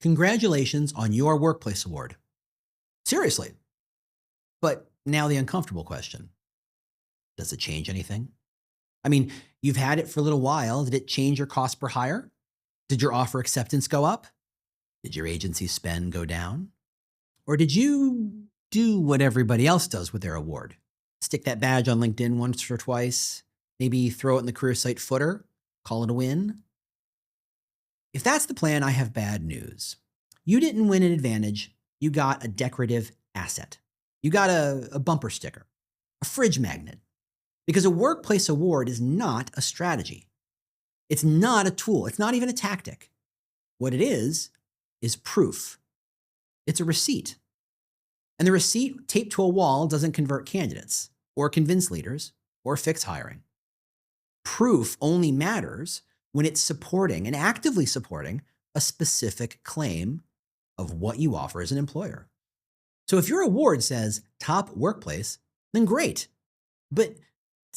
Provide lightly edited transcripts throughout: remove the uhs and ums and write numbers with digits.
Congratulations on your workplace award. Seriously. But now the uncomfortable question. Does it change anything? I mean, you've had it for a little while. Did it change your cost per hire? Did your offer acceptance go up? Did your agency spend go down? Or did you do what everybody else does with their award? Stick that badge on LinkedIn once or twice, maybe throw it in the career site footer, call it a win? If that's the plan, I have bad news. You didn't win an advantage, you got a decorative asset. You got a bumper sticker, a fridge magnet. Because a workplace award is not a strategy. It's not a tool. It's not even a tactic. What it is proof. It's a receipt. And the receipt taped to a wall doesn't convert candidates or convince leaders or fix hiring. Proof only matters when it's supporting and actively supporting a specific claim of what you offer as an employer. So if your award says top workplace, then great. But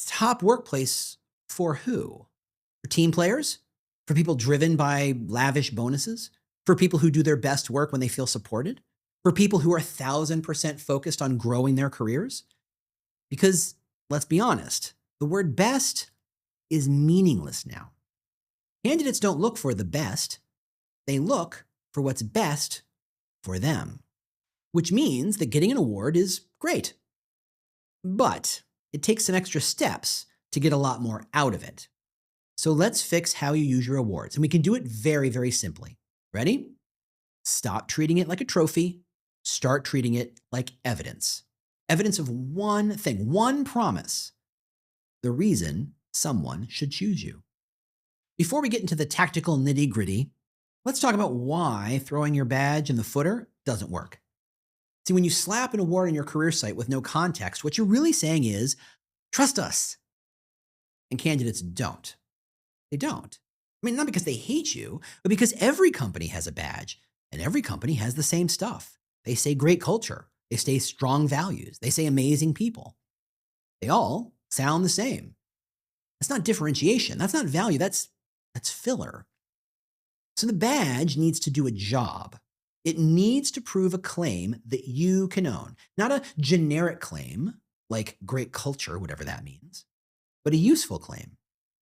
top workplace for who? For team players? For people driven by lavish bonuses? For people who do their best work when they feel supported? For people who are 1,000% focused on growing their careers? Because let's be honest, the word best is meaningless now. Candidates don't look for the best. They look for what's best for them, which means that getting an award is great. But it takes some extra steps to get a lot more out of it. So let's fix how you use your awards. And we can do it very, very simply. Ready? Stop treating it like a trophy. Start treating it like evidence. Evidence of one thing, one promise. The reason someone should choose you. Before we get into the tactical nitty-gritty, let's talk about why throwing your badge in the footer doesn't work. See, when you slap an award on your career site with no context, what you're really saying is, trust us. And candidates don't. They don't. I mean, not because they hate you, but because every company has a badge and every company has the same stuff. They say great culture. They say strong values. They say amazing people. They all sound the same. That's not differentiation. That's not value. That's filler. So the badge needs to do a job. It needs to prove a claim that you can own, not a generic claim like great culture, whatever that means, but a useful claim,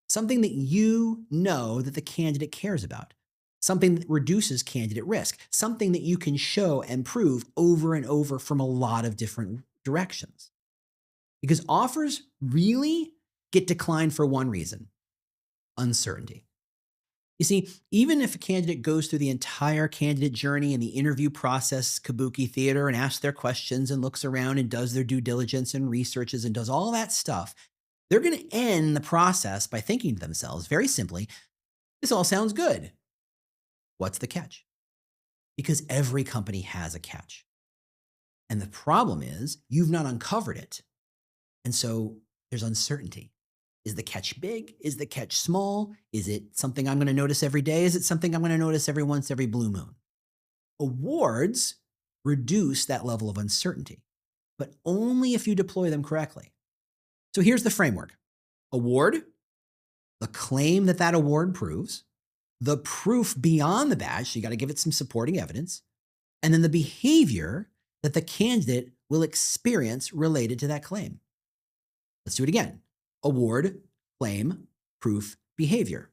something that you know that the candidate cares about, something that reduces candidate risk, something that you can show and prove over and over from a lot of different directions. Because offers really get declined for one reason: uncertainty. You see, even if a candidate goes through the entire candidate journey and the interview process, kabuki theater, and asks their questions and looks around and does their due diligence and researches and does all that stuff, they're going to end the process by thinking to themselves, very simply, this all sounds good. What's the catch? Because every company has a catch. And the problem is you've not uncovered it. And so there's uncertainty. Is the catch big? Is the catch small? Is it something I'm going to notice every day? Is it something I'm going to notice every blue moon? Awards reduce that level of uncertainty, but only if you deploy them correctly. So here's the framework. Award, the claim that that award proves, the proof beyond the badge, so you got to give it some supporting evidence, and then the behavior that the candidate will experience related to that claim. Let's do it again. Award, claim, proof, behavior.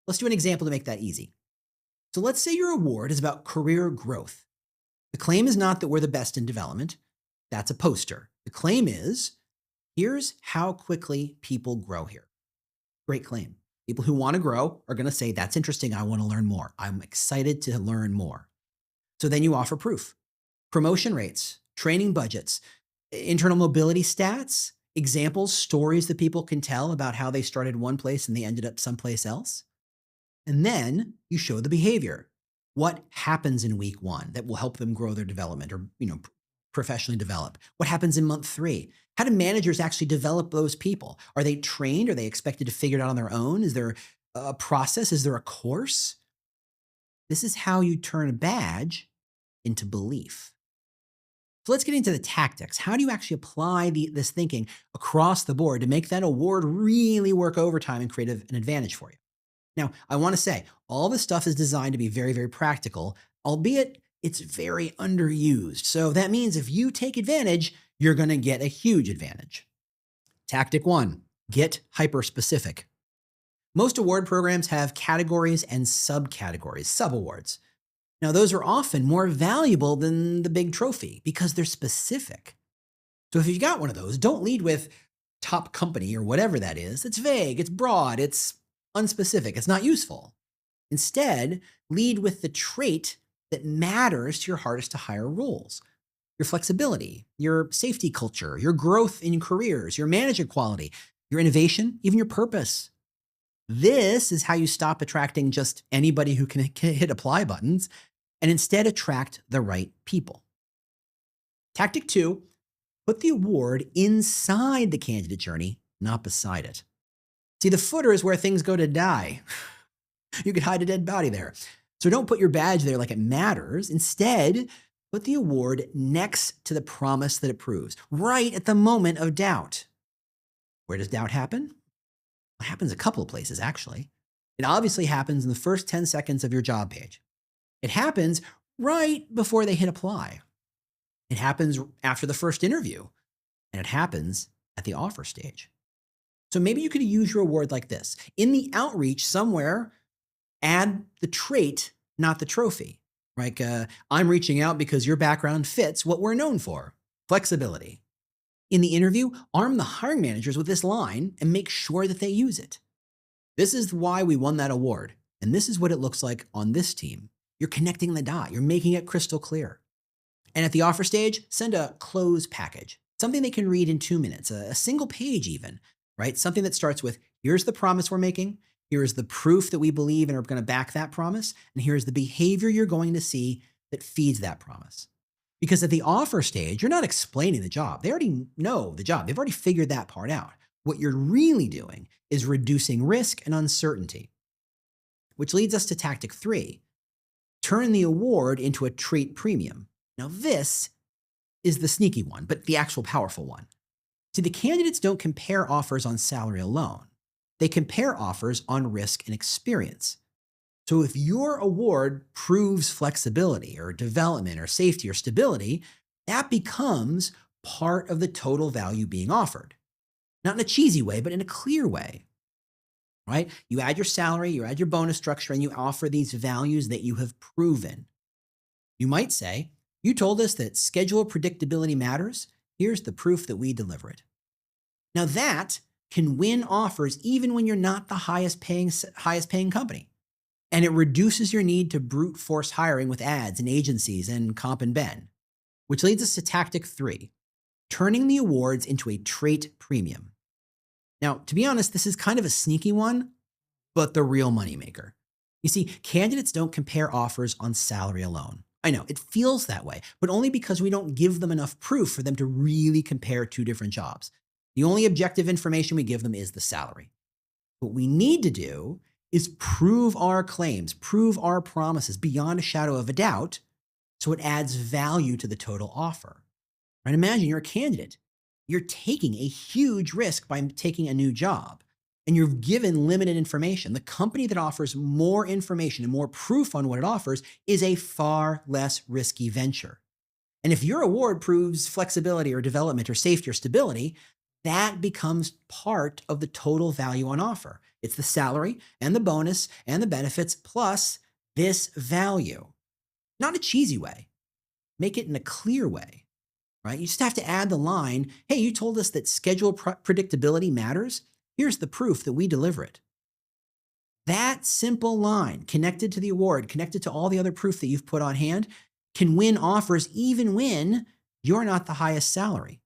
Let's do an example to make that easy. So let's say your award is about career growth. The claim is not that we're the best in development. That's a poster. The claim is, here's how quickly people grow here. Great claim. People who want to grow are going to say, that's interesting. I want to learn more. I'm excited to learn more. So then you offer proof. Promotion rates, training budgets, internal mobility stats, examples, stories that people can tell about how they started one place and they ended up someplace else. And then you show the behavior. What happens in week 1 that will help them grow their development or, professionally develop? What happens in month 3? How do managers actually develop those people? Are they trained? Are they expected to figure it out on their own? Is there a process? Is there a course? This is how you turn a badge into belief. So let's get into the tactics. How do you actually apply this thinking across the board to make that award really work overtime and create an advantage for you? Now, I want to say all this stuff is designed to be very, very practical, albeit it's very underused. So that means if you take advantage, you're going to get a huge advantage. Tactic one, get hyper specific. Most award programs have categories and subcategories, subawards. Now, those are often more valuable than the big trophy because they're specific. So if you've got one of those, don't lead with top company or whatever that is. It's vague, it's broad, it's unspecific, it's not useful. Instead, lead with the trait that matters to your hardest to hire roles. Your flexibility, your safety culture, your growth in careers, your management quality, your innovation, even your purpose. This is how you stop attracting just anybody who can hit apply buttons and instead attract the right people. Tactic two, put the award inside the candidate journey, not beside it. See, the footer is where things go to die. You could hide a dead body there. So don't put your badge there like it matters. Instead, put the award next to the promise that it proves, right at the moment of doubt. Where does doubt happen? It happens a couple of places, actually. It obviously happens in the first 10 seconds of your job page. It happens right before they hit apply. It happens after the first interview. And it happens at the offer stage. So maybe you could use your award like this. In the outreach somewhere, add the trait, not the trophy. Like, I'm reaching out because your background fits what we're known for, flexibility. In the interview, arm the hiring managers with this line and make sure that they use it. This is why we won that award. And this is what it looks like on this team. You're connecting the dot. You're making it crystal clear. And at the offer stage, send a close package, something they can read in 2 minutes, a single page even, right? Something that starts with, here's the promise we're making. Here is the proof that we believe and are going to back that promise. And here's the behavior you're going to see that feeds that promise. Because at the offer stage, you're not explaining the job. They already know the job. They've already figured that part out. What you're really doing is reducing risk and uncertainty. Which leads us to tactic three. Turn the award into a trait premium. Now this is the sneaky one, but the actual powerful one. See, the candidates don't compare offers on salary alone. They compare offers on risk and experience. So if your award proves flexibility or development or safety or stability, that becomes part of the total value being offered. Not in a cheesy way, but in a clear way, right? You add your salary, you add your bonus structure, and you offer these values that you have proven. You might say, you told us that schedule predictability matters. Here's the proof that we deliver it. Now that can win offers even when you're not the highest paying company. And it reduces your need to brute force hiring with ads and agencies and comp and ben. Which leads us to tactic three, turning the awards into a trait premium. Now, to be honest, this is kind of a sneaky one, but the real moneymaker. You see, candidates don't compare offers on salary alone. I know, it feels that way, but only because we don't give them enough proof for them to really compare two different jobs. The only objective information we give them is the salary. What we need to do is prove our claims, prove our promises beyond a shadow of a doubt, so it adds value to the total offer. Right? Imagine you're a candidate. You're taking a huge risk by taking a new job, and you're given limited information. The company that offers more information and more proof on what it offers is a far less risky venture. And if your award proves flexibility or development or safety or stability, that becomes part of the total value on offer. It's the salary and the bonus and the benefits plus this value. Not a cheesy way. Make it in a clear way, right? You just have to add the line, hey, you told us that schedule predictability matters. Here's the proof that we deliver it. That simple line, connected to the award, connected to all the other proof that you've put on hand, can win offers even when you're not the highest salary.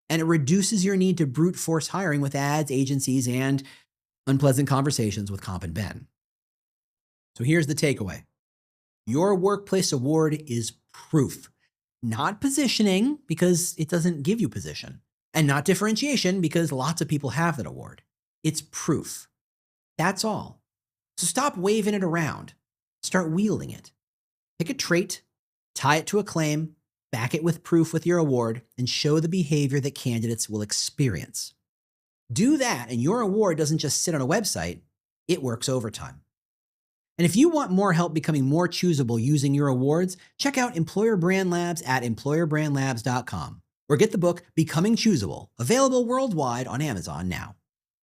And it reduces your need to brute force hiring with ads, agencies, and unpleasant conversations with comp and ben. So here's the takeaway. Your workplace award is proof, not positioning because it doesn't give you position, and not differentiation because lots of people have that award. It's proof. That's all. So stop waving it around. Start wielding it. Pick a trait, tie it to a claim, back it with proof with your award, and show the behavior that candidates will experience. Do that, and your award doesn't just sit on a website, it works overtime. And if you want more help becoming more choosable using your awards, check out Employer Brand Labs at employerbrandlabs.com or get the book Becoming Choosable, available worldwide on Amazon now.